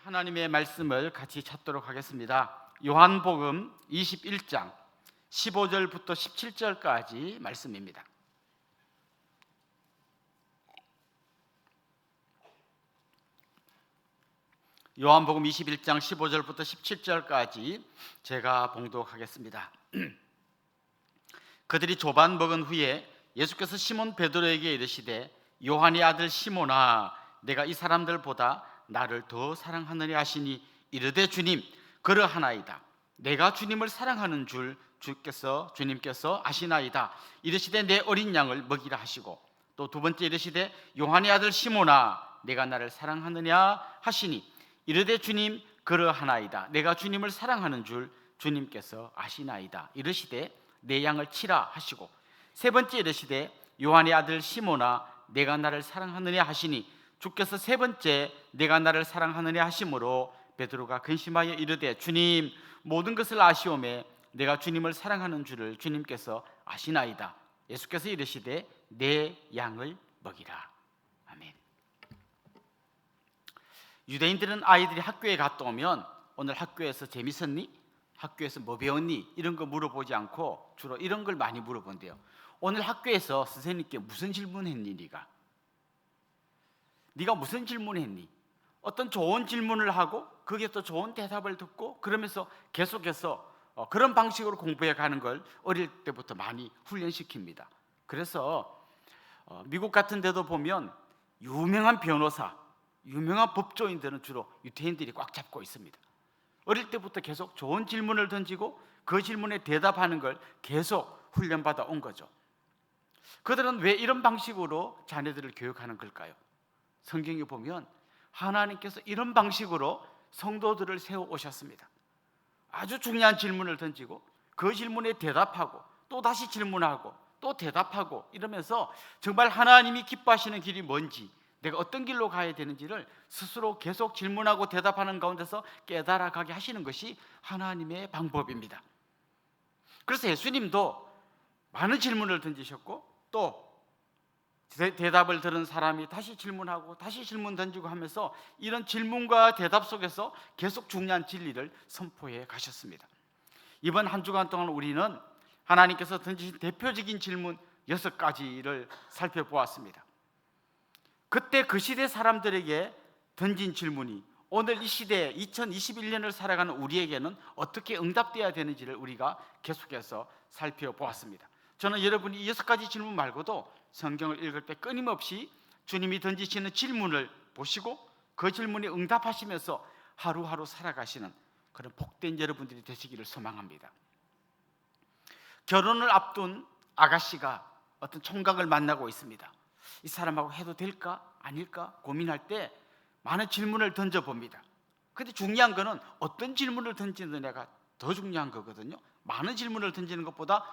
하나님의 말씀을 같이 찾도록 하겠습니다. 요한복음 21장 15절부터 17절까지 말씀입니다. 요한복음 21장 15절부터 17절까지 제가 봉독하겠습니다. 그들이 조반 먹은 후에 예수께서 시몬 베드로에게 이르시되 요한의 아들 시몬아, 내가 이 사람들보다 나를 더 사랑하느냐 하시니 이르되 주님 그러하나이다. 내가 주님을 사랑하는 줄 주님께서 아시나이다. 이르시되 내 어린 양을 먹이라 하시고, 또 두 번째 이르시되 요한의 아들 시몬아, 내가 나를 사랑하느냐 하시니 이르되 주님 그러하나이다. 내가 주님을 사랑하는 줄 주님께서 아시나이다. 이르시되 내 양을 치라 하시고, 세 번째 이르시되 요한의 아들 시몬아, 내가 나를 사랑하느냐 하시니 주께서 세 번째 내가 나를 사랑하느냐 하심으로 베드로가 근심하여 이르되 주님 모든 것을 아시오매 내가 주님을 사랑하는 줄을 주님께서 아시나이다. 예수께서 이르시되 내 양을 먹이라. 아멘. 유대인들은 아이들이 학교에 갔다 오면 오늘 학교에서 재밌었니? 학교에서 뭐 배웠니? 이런 거 물어보지 않고 주로 이런 걸 많이 물어본대요. 오늘 학교에서 선생님께 무슨 질문했니? 네가 무슨 질문했니? 어떤 좋은 질문을 하고 거기에 또 좋은 대답을 듣고 그러면서 계속해서 그런 방식으로 공부해 가는 걸 어릴 때부터 많이 훈련시킵니다. 그래서 미국 같은 데도 보면 유명한 변호사, 유명한 법조인들은 주로 유태인들이 꽉 잡고 있습니다. 어릴 때부터 계속 좋은 질문을 던지고 그 질문에 대답하는 걸 계속 훈련받아 온 거죠. 그들은 왜 이런 방식으로 자녀들을 교육하는 걸까요? 성경에 보면 하나님께서 이런 방식으로 성도들을 세워 오셨습니다. 아주 중요한 질문을 던지고 그 질문에 대답하고 또 다시 질문하고 또 대답하고 이러면서 정말 하나님이 기뻐하시는 길이 뭔지, 내가 어떤 길로 가야 되는지를 스스로 계속 질문하고 대답하는 가운데서 깨달아가게 하시는 것이 하나님의 방법입니다. 그래서 예수님도 많은 질문을 던지셨고 또 대답을 들은 사람이 다시 질문하고 다시 질문 던지고 하면서 이런 질문과 대답 속에서 계속 중요한 진리를 선포해 가셨습니다. 이번 한 주간 동안 우리는 하나님께서 던지신 대표적인 질문 6가지를 살펴보았습니다. 그때 그 시대 사람들에게 던진 질문이 오늘 이 시대 2021년을 살아가는 우리에게는 어떻게 응답되어야 되는지를 우리가 계속해서 살펴보았습니다. 저는 여러분이 이 6가지 질문 말고도 성경을 읽을 때 끊임없이 주님이 던지시는 질문을 보시고 그 질문에 응답하시면서 하루하루 살아가시는 그런 복된 여러분들이 되시기를 소망합니다. 결혼을 앞둔 아가씨가 어떤 총각을 만나고 있습니다. 이 사람하고 해도 될까 아닐까 고민할 때 많은 질문을 던져봅니다. 그런데 중요한 거는 어떤 질문을 던지느냐가 더 중요한 거거든요. 많은 질문을 던지는 것보다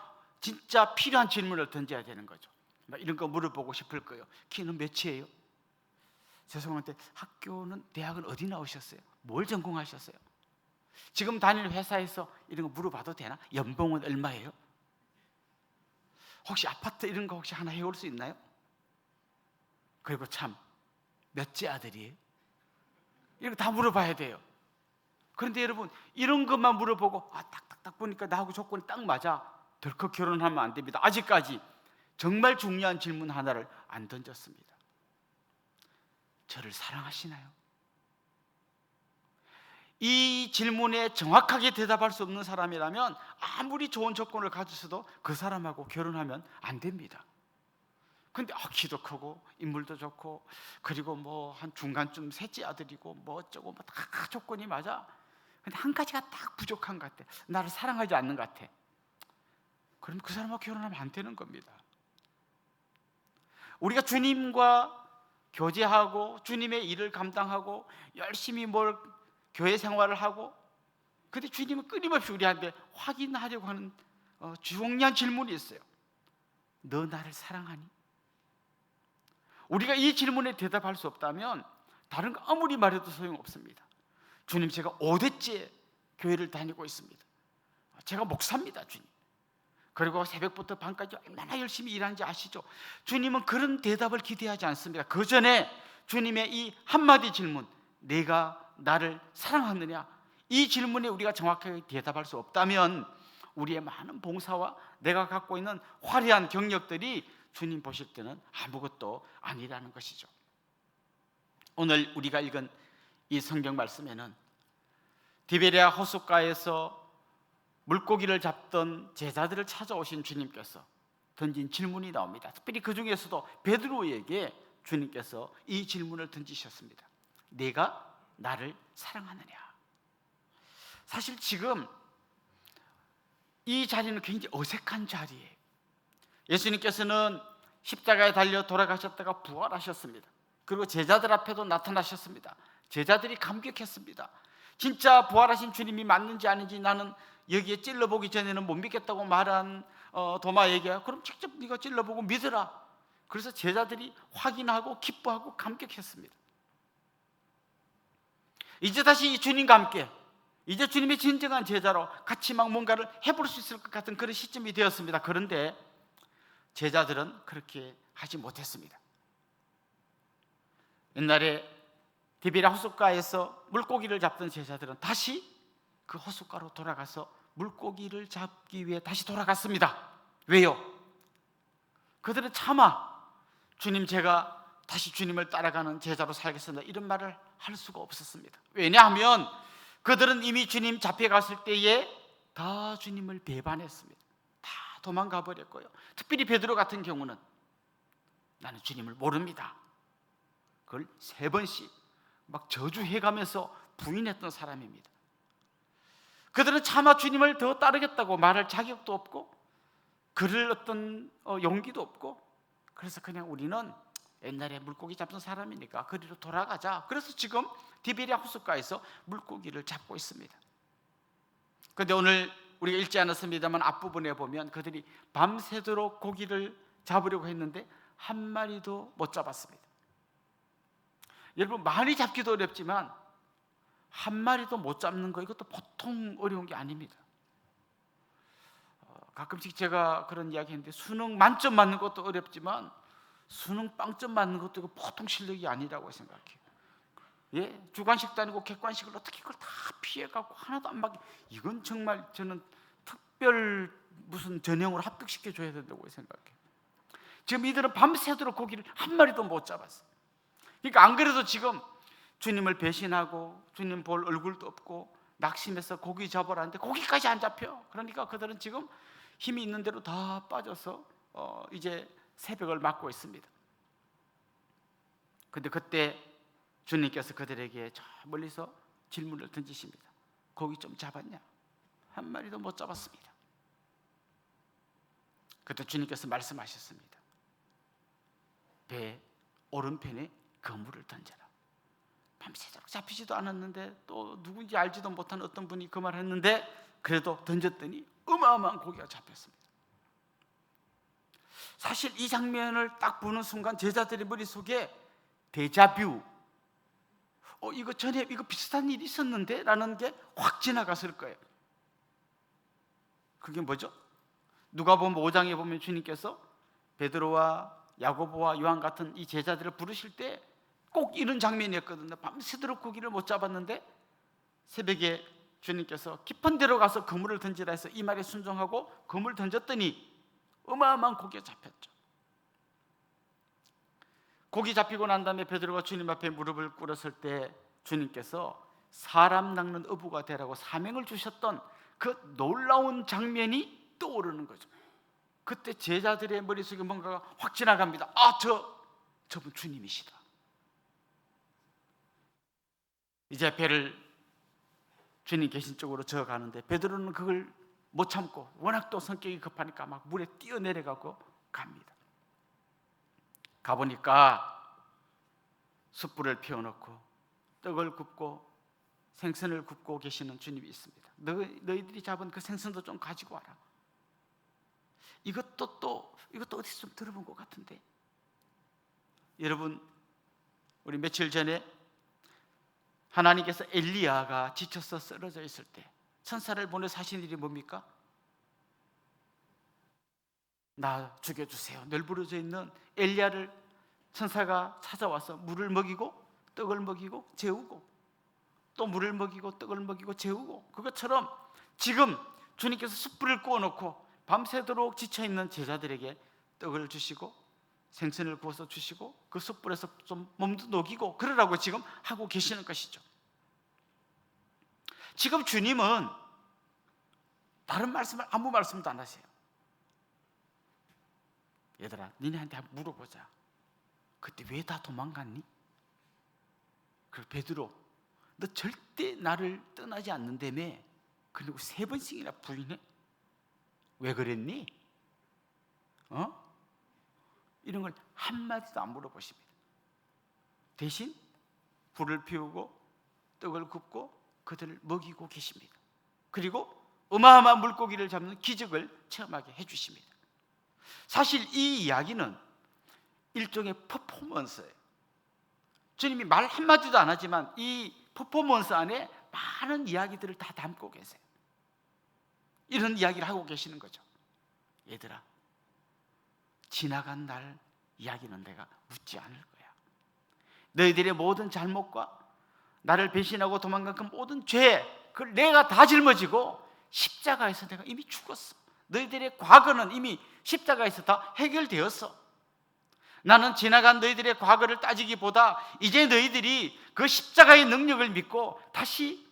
진짜 필요한 질문을 던져야 되는 거죠. 이런 거 물어보고 싶을 거예요. 키는 몇이에요? 죄송한데 학교는 대학은 어디 나오셨어요? 뭘 전공하셨어요? 지금 다니는 회사에서 이런 거 물어봐도 되나? 연봉은 얼마예요? 혹시 아파트 이런 거 혹시 하나 해올 수 있나요? 그리고 참 몇째 아들이에요? 이런 거 다 물어봐야 돼요. 그런데 여러분 이런 것만 물어보고 딱딱딱 보니까 나하고 조건이 딱 맞아, 덜컥 결혼하면 안 됩니다. 아직까지 정말 중요한 질문 하나를 안 던졌습니다. 저를 사랑하시나요? 이 질문에 정확하게 대답할 수 없는 사람이라면 아무리 좋은 조건을 가졌어도 그 사람하고 결혼하면 안 됩니다. 근데 키도 크고 인물도 좋고 그리고 뭐 한 중간쯤 셋째 아들이고 뭐 어쩌고 뭐 다 조건이 맞아. 근데 한 가지가 딱 부족한 것 같아. 나를 사랑하지 않는 것 같아. 그럼 그 사람하고 결혼하면 안 되는 겁니다. 우리가 주님과 교제하고 주님의 일을 감당하고 열심히 교회 생활을 하고, 근데 주님은 끊임없이 우리한테 확인하려고 하는 중요한 질문이 있어요. 너 나를 사랑하니? 우리가 이 질문에 대답할 수 없다면 다른 거 아무리 말해도 소용없습니다. 주님, 제가 5대째 교회를 다니고 있습니다. 제가 목사입니다, 주님. 그리고 새벽부터 밤까지 얼마나 열심히 일하는지 아시죠? 주님은 그런 대답을 기대하지 않습니다. 그 전에 주님의 이 한마디 질문, 내가 나를 사랑하느냐? 이 질문에 우리가 정확하게 대답할 수 없다면 우리의 많은 봉사와 내가 갖고 있는 화려한 경력들이 주님 보실 때는 아무것도 아니라는 것이죠. 오늘 우리가 읽은 이 성경 말씀에는 디베랴 호숫가에서 물고기를 잡던 제자들을 찾아오신 주님께서 던진 질문이 나옵니다. 특별히 그 중에서도 베드로에게 주님께서 이 질문을 던지셨습니다. 네가 나를 사랑하느냐? 사실 지금 이 자리는 굉장히 어색한 자리예요. 예수님께서는 십자가에 달려 돌아가셨다가 부활하셨습니다. 그리고 제자들 앞에도 나타나셨습니다. 제자들이 감격했습니다. 진짜 부활하신 주님이 맞는지 아닌지 나는 여기에 찔러보기 전에는 못 믿겠다고 말한 도마에게 그럼 직접 네가 찔러보고 믿으라. 그래서 제자들이 확인하고 기뻐하고 감격했습니다. 이제 다시 이 주님과 함께 이제 주님의 진정한 제자로 같이 막 뭔가를 해볼 수 있을 것 같은 그런 시점이 되었습니다. 그런데 제자들은 그렇게 하지 못했습니다. 옛날에 디베랴 호숫가에서 물고기를 잡던 제자들은 다시 그 호숫가로 돌아가서 물고기를 잡기 위해 다시 돌아갔습니다. 왜요? 그들은 차마 주님 제가 다시 주님을 따라가는 제자로 살겠습니다 이런 말을 할 수가 없었습니다. 왜냐하면 그들은 이미 주님 잡혀갔을 때에 다 주님을 배반했습니다. 다 도망가 버렸고요. 특별히 베드로 같은 경우는 나는 주님을 모릅니다. 그걸 3번씩 막 저주해가면서 부인했던 사람입니다. 그들은 차마 주님을 더 따르겠다고 말할 자격도 없고 그럴 어떤 용기도 없고 그래서 그냥 우리는 옛날에 물고기 잡던 사람이니까 그리로 돌아가자. 그래서 지금 디베랴 호숫가에서 물고기를 잡고 있습니다. 그런데 오늘 우리가 읽지 않았습니다만 앞부분에 보면 그들이 밤새도록 고기를 잡으려고 했는데 한 마리도 못 잡았습니다. 여러분 많이 잡기도 어렵지만 한 마리도 못 잡는 거 이것도 보통 어려운 게 아닙니다. 가끔씩 제가 그런 이야기 했는데 수능 만점 맞는 것도 어렵지만 수능 빵점 맞는 것도 이거 보통 실력이 아니라고 생각해요. 예? 주관식도 아니고 객관식을 어떻게 그걸 다 피해가고 하나도 안 맞게 이건 정말 저는 특별 무슨 전형으로 합격시켜줘야 된다고 생각해요. 지금 이들은 밤새도록 고기를 한 마리도 못 잡았어요. 그러니까 안 그래도 지금 주님을 배신하고 주님 볼 얼굴도 없고 낙심해서 고기 잡으라는데 고기까지 안 잡혀. 그러니까 그들은 지금 힘이 있는 대로 다 빠져서 이제 새벽을 맞고 있습니다. 근데 그때 주님께서 그들에게 저 멀리서 질문을 던지십니다. 고기 좀 잡았냐? 한 마리도 못 잡았습니다. 그때 주님께서 말씀하셨습니다. 배 오른편에 그물을 던져라. 밤새도록 잡히지도 않았는데 또 누군지 알지도 못한 어떤 분이 그 말을 했는데 그래도 던졌더니 어마어마한 고기가 잡혔습니다. 사실 이 장면을 딱 보는 순간 제자들의 머릿속에 데자뷰 이거 전에 이거 비슷한 일이 있었는데 라는 게 확 지나갔을 거예요. 그게 뭐죠? 누가복음 5장에 보면 주님께서 베드로와 야고보와 요한 같은 이 제자들을 부르실 때 꼭 이런 장면이었거든요. 밤새도록 고기를 못 잡았는데 새벽에 주님께서 깊은 데로 가서 그물을 던지라 해서 이 말에 순종하고 그물을 던졌더니 어마어마한 고기가 잡혔죠. 고기 잡히고 난 다음에 베드로가 주님 앞에 무릎을 꿇었을 때 주님께서 사람 낚는 어부가 되라고 사명을 주셨던 그 놀라운 장면이 떠오르는 거죠. 그때 제자들의 머릿속에 뭔가가 확 지나갑니다. 저분 주님이시다. 이제 배를 주님 계신 쪽으로 저어가는데 베드로는 그걸 못 참고 워낙 또 성격이 급하니까 막 물에 뛰어내려가고 갑니다. 가보니까 숯불을 피워놓고 떡을 굽고 생선을 굽고 계시는 주님이 있습니다. 너희들이 잡은 그 생선도 좀 가지고 와라. 이것도 어디서 좀 들어본 것 같은데. 여러분 우리 며칠 전에 하나님께서 엘리야가 지쳐서 쓰러져 있을 때 천사를 보내서 하신 일이 뭡니까? 나 죽여주세요. 널브러져 있는 엘리야를 천사가 찾아와서 물을 먹이고 떡을 먹이고 재우고 또 물을 먹이고 떡을 먹이고 재우고, 그것처럼 지금 주님께서 숯불을 구워놓고 밤새도록 지쳐있는 제자들에게 떡을 주시고 생선을 구워서 주시고 그 숯불에서 좀 몸도 녹이고 그러라고 지금 하고 계시는 것이죠. 지금 주님은 다른 말씀을 아무 말씀도 안 하세요. 얘들아, 니네한테 한번 물어보자. 그때 왜 다 도망갔니? 그리고 베드로, 너 절대 나를 떠나지 않는다며. 그리고 3번씩이나 부인해? 왜 그랬니? 이런 걸 한마디도 안 물어보십니다. 대신 불을 피우고 떡을 굽고 그들을 먹이고 계십니다. 그리고 어마어마한 물고기를 잡는 기적을 체험하게 해주십니다. 사실 이 이야기는 일종의 퍼포먼스예요. 주님이 말 한마디도 안 하지만 이 퍼포먼스 안에 많은 이야기들을 다 담고 계세요. 이런 이야기를 하고 계시는 거죠. 얘들아, 지나간 날 이야기는 내가 묻지 않을 거야. 너희들의 모든 잘못과 나를 배신하고 도망간 그 모든 죄, 그걸 내가 다 짊어지고 십자가에서 내가 이미 죽었어. 너희들의 과거는 이미 십자가에서 다 해결되었어. 나는 지나간 너희들의 과거를 따지기보다 이제 너희들이 그 십자가의 능력을 믿고 다시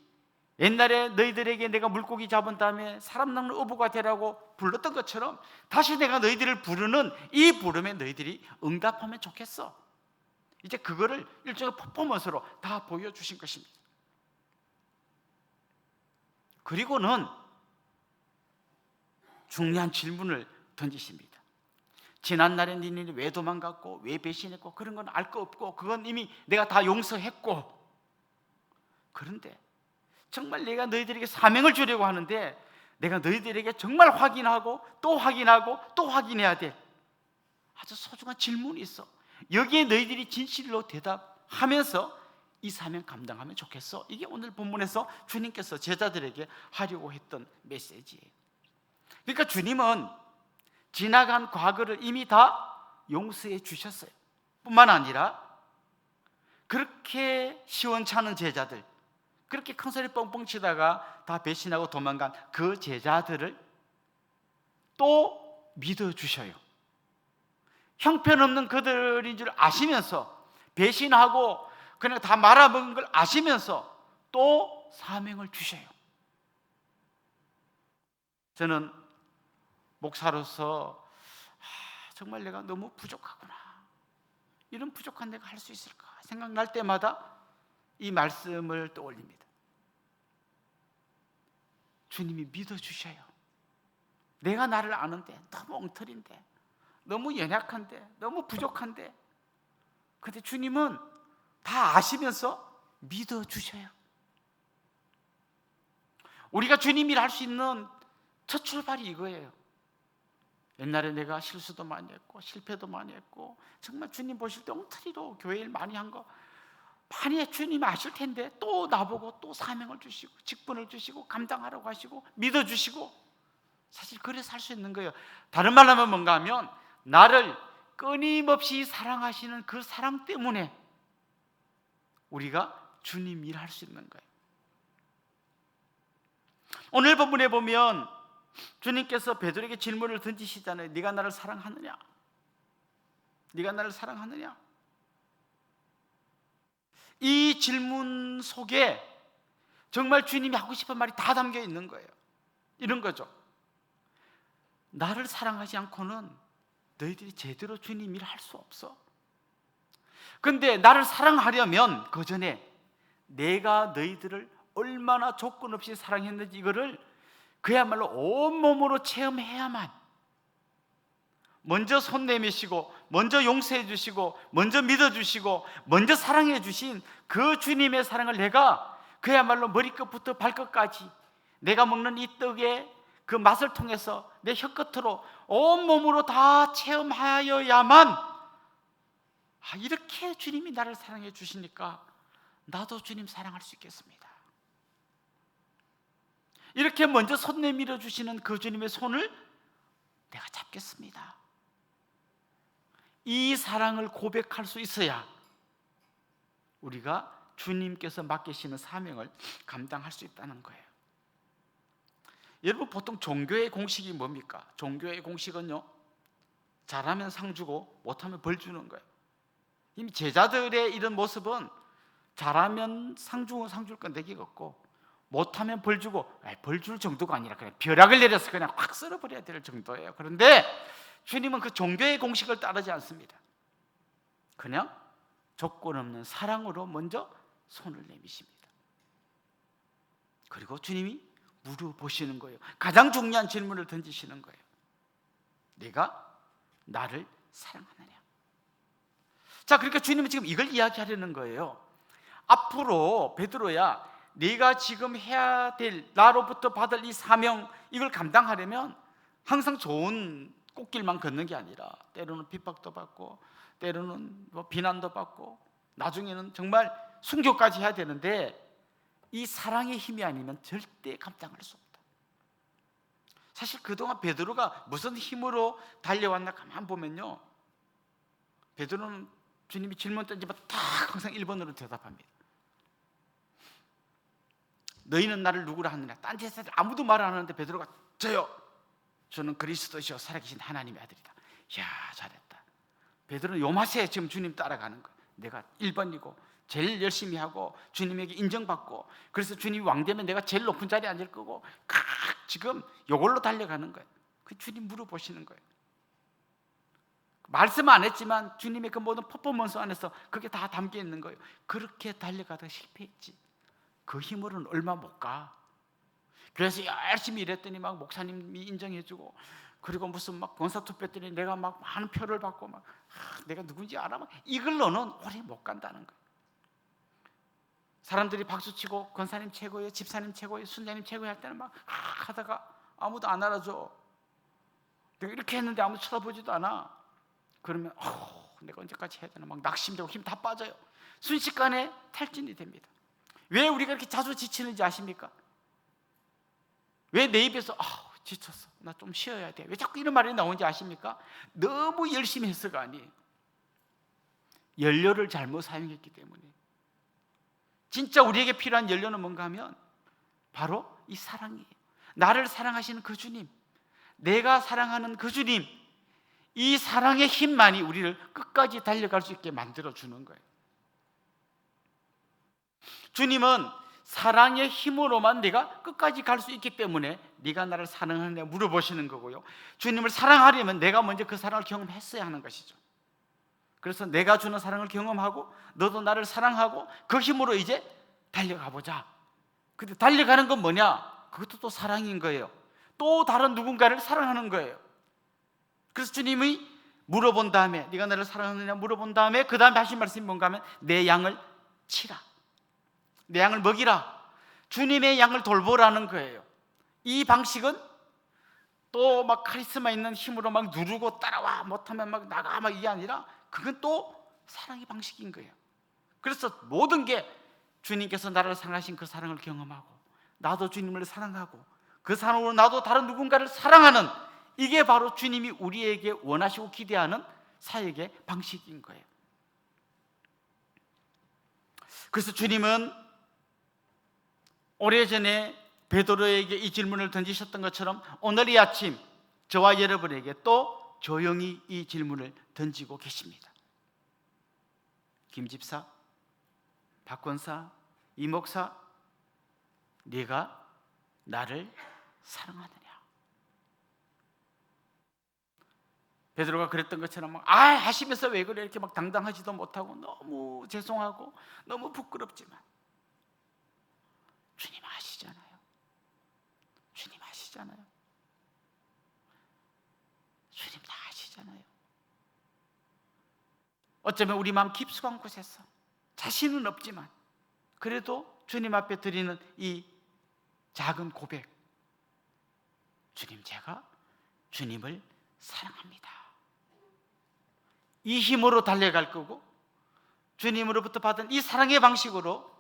옛날에 너희들에게 내가 물고기 잡은 다음에 사람 낚는 어부가 되라고 불렀던 것처럼 다시 내가 너희들을 부르는 이 부름에 너희들이 응답하면 좋겠어. 이제 그거를 일종의 퍼포먼스로 다 보여주신 것입니다. 그리고는 중요한 질문을 던지십니다. 지난날에 니네 왜 도망갔고 왜 배신했고 그런 건 알 거 없고 그건 이미 내가 다 용서했고, 그런데 정말 내가 너희들에게 사명을 주려고 하는데 내가 너희들에게 정말 확인하고 또 확인하고 또 확인해야 돼. 아주 소중한 질문이 있어. 여기에 너희들이 진실로 대답하면서 이 사명 감당하면 좋겠어. 이게 오늘 본문에서 주님께서 제자들에게 하려고 했던 메시지예요. 그러니까 주님은 지나간 과거를 이미 다 용서해 주셨어요. 뿐만 아니라 그렇게 시원찮은 제자들, 그렇게 큰 소리 뻥뻥 치다가 다 배신하고 도망간 그 제자들을 또 믿어주셔요. 형편없는 그들인 줄 아시면서, 배신하고 그냥 다 말아먹은 걸 아시면서 또 사명을 주셔요. 저는 목사로서 정말 내가 너무 부족하구나, 이런 부족한 내가 할 수 있을까 생각날 때마다 이 말씀을 떠올립니다. 주님이 믿어주셔요. 내가 나를 아는데 너무 엉터리인데, 너무 연약한데, 너무 부족한데, 근데 주님은 다 아시면서 믿어주셔요. 우리가 주님이 할 수 있는 첫 출발이 이거예요. 옛날에 내가 실수도 많이 했고 실패도 많이 했고 정말 주님 보실 때 엉터리로 교회 일 많이 한 거 많이 주님이 아실 텐데 또 나보고 또 사명을 주시고 직분을 주시고 감당하라고 하시고 믿어주시고, 사실 그래서 할 수 있는 거예요. 다른 말로 하면 뭔가 하면 나를 끊임없이 사랑하시는 그 사랑 때문에 우리가 주님 일할 수 있는 거예요. 오늘 본문에 보면 주님께서 베드로에게 질문을 던지시잖아요. 네가 나를 사랑하느냐? 네가 나를 사랑하느냐? 이 질문 속에 정말 주님이 하고 싶은 말이 다 담겨 있는 거예요. 이런 거죠. 나를 사랑하지 않고는 너희들이 제대로 주님 일을 할 수 없어. 근데 나를 사랑하려면 그 전에 내가 너희들을 얼마나 조건 없이 사랑했는지 이거를 그야말로 온몸으로 체험해야만, 먼저 손 내미시고 먼저 용서해 주시고 먼저 믿어 주시고 먼저 사랑해 주신 그 주님의 사랑을 내가 그야말로 머리끝부터 발끝까지 내가 먹는 이 떡의 그 맛을 통해서 내 혀끝으로 온몸으로 다 체험하여야만, 이렇게 주님이 나를 사랑해 주시니까 나도 주님 사랑할 수 있겠습니다. 이렇게 먼저 손 내밀어 주시는 그 주님의 손을 내가 잡겠습니다. 이 사랑을 고백할 수 있어야 우리가 주님께서 맡기시는 사명을 감당할 수 있다는 거예요. 여러분, 보통 종교의 공식이 뭡니까? 종교의 공식은요, 잘하면 상 주고 못하면 벌 주는 거예요. 이미 제자들의 이런 모습은 잘하면 상 줄 건 내기가 없고, 못하면 벌 주고, 벌 줄 정도가 아니라 그냥 벼락을 내려서 그냥 확 쓸어버려야 될 정도예요. 그런데 주님은 그 종교의 공식을 따르지 않습니다. 그냥 조건 없는 사랑으로 먼저 손을 내미십니다. 그리고 주님이 물어보시는 거예요. 가장 중요한 질문을 던지시는 거예요. 네가 나를 사랑하느냐? 자, 그러니까 주님은 지금 이걸 이야기하려는 거예요. 앞으로 베드로야, 네가 지금 해야 될, 나로부터 받을 이 사명, 이걸 감당하려면 항상 좋은 꽃길만 걷는 게 아니라 때로는 핍박도 받고, 때로는 비난도 받고, 나중에는 정말 순교까지 해야 되는데, 이 사랑의 힘이 아니면 절대 감당할 수 없다. 사실 그동안 베드로가 무슨 힘으로 달려왔나 가만 보면요, 베드로는 주님이 질문 던지면 다 항상 1번으로 대답합니다. 너희는 나를 누구라 하느냐? 딴 제사들 아무도 말 안 하는데 베드로가 저요, 저는 그리스도시요 살아계신 하나님의 아들이다. 이야, 잘했다. 베드로는 요 맛에 지금 주님 따라가는 거예요. 내가 1번이고 제일 열심히 하고 주님에게 인정받고, 그래서 주님이 왕되면 내가 제일 높은 자리에 앉을 거고, 지금 요걸로 달려가는 거예요. 그 주님 물어보시는 거예요. 말씀 안 했지만 주님의 그 모든 퍼포먼스 안에서 그게 다 담겨 있는 거예요. 그렇게 달려가다가 실패했지. 그 힘으로는 얼마 못 가. 그래서 열심히 일했더니 막 목사님이 인정해주고, 그리고 무슨 막 권사투표 했더니 내가 막 많은 표를 받고, 막 내가 누군지 알아? 막 이걸로는 오래 못 간다는 거예요. 사람들이 박수치고 권사님 최고예요, 집사님 최고예요, 순자님 최고예요 할 때는 막 하다가 아무도 안 알아줘. 내가 이렇게 했는데 아무도 쳐다보지도 않아. 그러면 내가 언제까지 해야 되나 막 낙심되고 힘 다 빠져요. 순식간에 탈진이 됩니다. 왜 우리가 이렇게 자주 지치는지 아십니까? 왜 내 입에서 지쳤어, 나 좀 쉬어야 돼, 왜 자꾸 이런 말이 나오는지 아십니까? 너무 열심히 해서가 아니에요. 연료를 잘못 사용했기 때문에. 진짜 우리에게 필요한 연료는 뭔가 하면 바로 이 사랑이에요. 나를 사랑하시는 그 주님, 내가 사랑하는 그 주님, 이 사랑의 힘만이 우리를 끝까지 달려갈 수 있게 만들어주는 거예요. 주님은 사랑의 힘으로만 내가 끝까지 갈 수 있기 때문에 네가 나를 사랑하느냐 물어보시는 거고요. 주님을 사랑하려면 내가 먼저 그 사랑을 경험했어야 하는 것이죠. 그래서 내가 주는 사랑을 경험하고 너도 나를 사랑하고 그 힘으로 이제 달려가 보자. 근데 달려가는 건 뭐냐? 그것도 또 사랑인 거예요. 또 다른 누군가를 사랑하는 거예요. 그래서 주님이 물어본 다음에, 네가 나를 사랑하느냐 물어본 다음에 그 다음에 하신 말씀이 뭔가 하면 내 양을 치라, 내 양을 먹이라. 주님의 양을 돌보라는 거예요. 이 방식은 또 막 카리스마 있는 힘으로 막 누르고 따라와, 못하면 막 나가, 막 이게 아니라 그건 또 사랑의 방식인 거예요. 그래서 모든 게 주님께서 나를 사랑하신 그 사랑을 경험하고, 나도 주님을 사랑하고, 그 사랑으로 나도 다른 누군가를 사랑하는, 이게 바로 주님이 우리에게 원하시고 기대하는 사역의 방식인 거예요. 그래서 주님은 오래전에 베드로에게 이 질문을 던지셨던 것처럼 오늘 이 아침 저와 여러분에게 또 조용히 이 질문을 던지고 계십니다. 김 집사, 박 권사, 이 목사, 네가 나를 사랑하느냐? 베드로가 그랬던 것처럼 하시면서 왜 그래, 이렇게 막 당당하지도 못하고 너무 죄송하고 너무 부끄럽지만 주님 아시잖아요. 주님 아시잖아요. 주님 다 아시잖아요. 어쩌면 우리 마음 깊숙한 곳에서 자신은 없지만 그래도 주님 앞에 드리는 이 작은 고백, 주님, 제가 주님을 사랑합니다. 이 힘으로 달려갈 거고, 주님으로부터 받은 이 사랑의 방식으로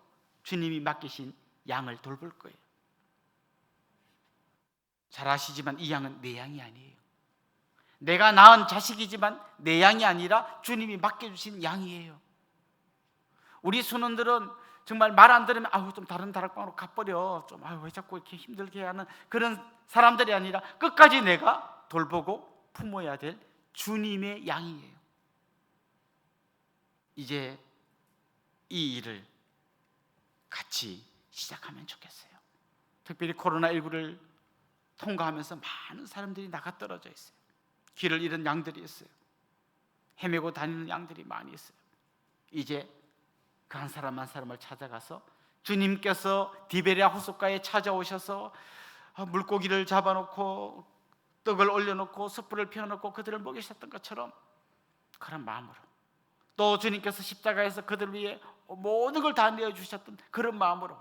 주님이 맡기신 양을 돌볼 거예요. 잘 아시지만 이 양은 내 양이 아니에요. 내가 낳은 자식이지만 내 양이 아니라 주님이 맡겨주신 양이에요. 우리 순원들은 정말 말 안 들으면 좀 다른 다락방으로 가버려, 좀 왜 자꾸 이렇게 힘들게 하는 그런 사람들이 아니라 끝까지 내가 돌보고 품어야 될 주님의 양이에요. 이제 이 일을 같이 시작하면 좋겠어요. 특별히 코로나19를 통과하면서 많은 사람들이 나가 떨어져 있어요. 길을 잃은 양들이 있어요. 헤매고 다니는 양들이 많이 있어요. 이제 그 한 사람 한 사람을 찾아가서 주님께서 디베랴 호숫가에 찾아오셔서 물고기를 잡아놓고 떡을 올려놓고 숯불을 피워놓고 그들을 먹이셨던 것처럼 그런 마음으로, 또 주님께서 십자가에서 그들 위해 모든 걸 다 내어주셨던 그런 마음으로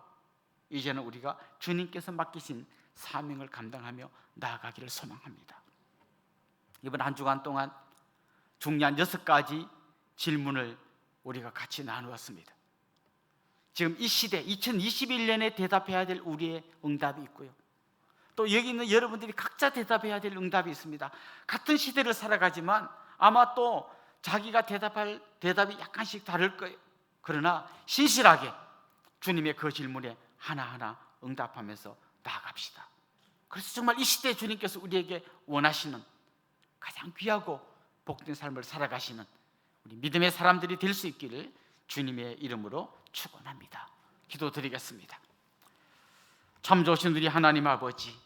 이제는 우리가 주님께서 맡기신 사명을 감당하며 나아가기를 소망합니다. 이번 한 주간 동안 중요한 6가지 질문을 우리가 같이 나누었습니다. 지금 이 시대 2021년에 대답해야 될 우리의 응답이 있고요, 또 여기 있는 여러분들이 각자 대답해야 될 응답이 있습니다. 같은 시대를 살아가지만 아마 또 자기가 대답할 대답이 약간씩 다를 거예요. 그러나 신실하게 주님의 그 질문에 하나하나 응답하면서 나아갑시다. 그래서 정말 이 시대에 주님께서 우리에게 원하시는 가장 귀하고 복된 삶을 살아가시는 우리 믿음의 사람들이 될 수 있기를 주님의 이름으로 축원합니다. 기도드리겠습니다. 참 좋으신 우리 하나님 아버지,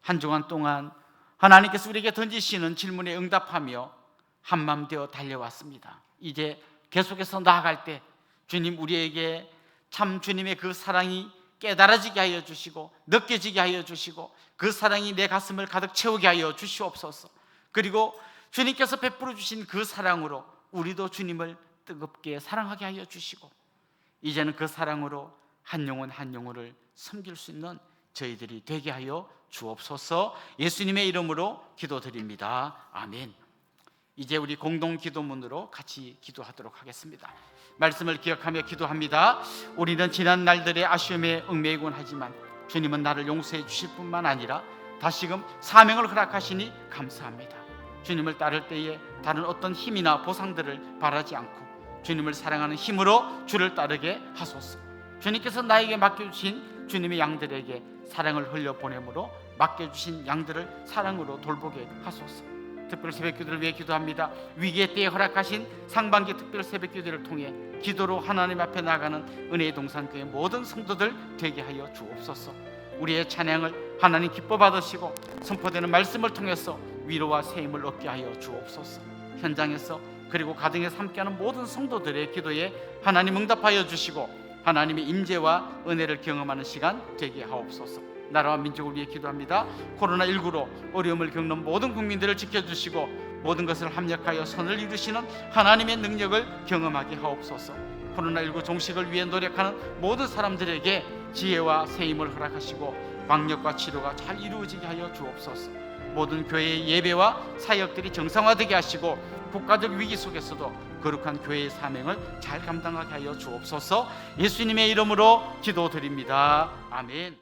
한 주간 동안 하나님께서 우리에게 던지시는 질문에 응답하며 한마음 되어 달려왔습니다. 이제 계속해서 나아갈 때 주님, 우리에게 참 주님의 그 사랑이 깨달아지게 하여 주시고 느껴지게 하여 주시고 그 사랑이 내 가슴을 가득 채우게 하여 주시옵소서. 그리고 주님께서 베풀어 주신 그 사랑으로 우리도 주님을 뜨겁게 사랑하게 하여 주시고 이제는 그 사랑으로 한 영혼 한 영혼을 섬길 수 있는 저희들이 되게 하여 주옵소서. 예수님의 이름으로 기도드립니다. 아멘. 이제 우리 공동 기도문으로 같이 기도하도록 하겠습니다. 말씀을 기억하며 기도합니다. 우리는 지난 날들의 아쉬움에 얽매이곤 하지만 주님은 나를 용서해 주실 뿐만 아니라 다시금 사명을 허락하시니 감사합니다. 주님을 따를 때에 다른 어떤 힘이나 보상들을 바라지 않고 주님을 사랑하는 힘으로 주를 따르게 하소서. 주님께서 나에게 맡겨주신 주님의 양들에게 사랑을 흘려보내므로 맡겨주신 양들을 사랑으로 돌보게 하소서. 특별 새벽기도를 위해 기도합니다. 위기의 때에 허락하신 상반기 특별 새벽기도를 통해 기도로 하나님 앞에 나가는 은혜의 동산교회 모든 성도들 되게 하여 주옵소서. 우리의 찬양을 하나님 기뻐 받으시고 선포되는 말씀을 통해서 위로와 세임을 얻게 하여 주옵소서. 현장에서 그리고 가정에서 함께하는 모든 성도들의 기도에 하나님 응답하여 주시고 하나님의 임재와 은혜를 경험하는 시간 되게 하옵소서. 나라와 민족을 위해 기도합니다. 코로나19로 어려움을 겪는 모든 국민들을 지켜주시고 모든 것을 합력하여 선을 이루시는 하나님의 능력을 경험하게 하옵소서. 코로나19 종식을 위해 노력하는 모든 사람들에게 지혜와 세임을 허락하시고 방역과 치료가 잘 이루어지게 하여 주옵소서. 모든 교회의 예배와 사역들이 정상화되게 하시고 국가적 위기 속에서도 거룩한 교회의 사명을 잘 감당하게 하여 주옵소서. 예수님의 이름으로 기도드립니다. 아멘.